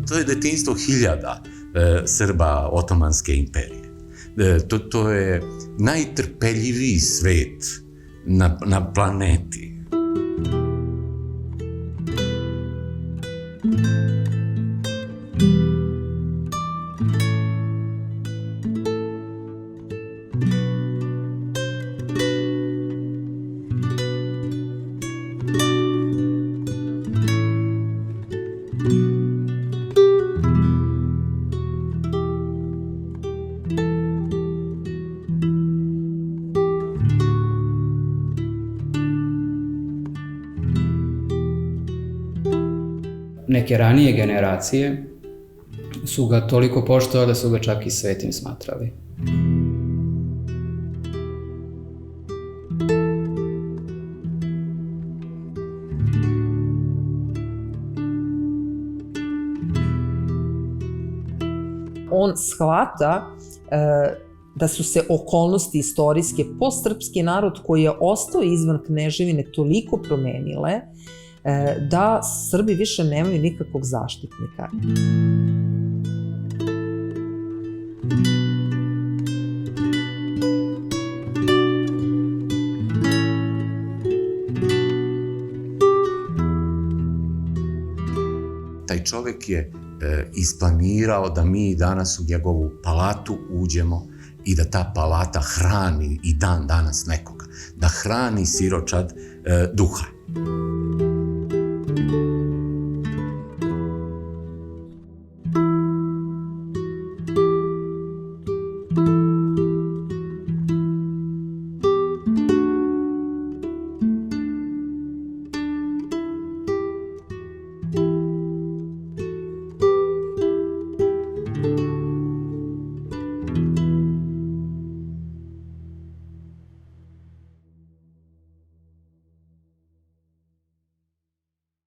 To je detinjstvo hiljada Srba Otomanske imperije. To je najtrpeljiviji svet na planeti. Neke ranije generacije su ga toliko poštovali da su ga čak i svetim smatrali. On shvata da su se okolnosti istorijske postsrpski narod koji je ostao izvan kneževine toliko promenile da Srbi više nemaju nikakvog zaštitnika. Taj čovek je isplanirao da mi danas u njegovu palatu uđemo i da ta palata hrani i dan danas nekoga, da hrani siročad duha.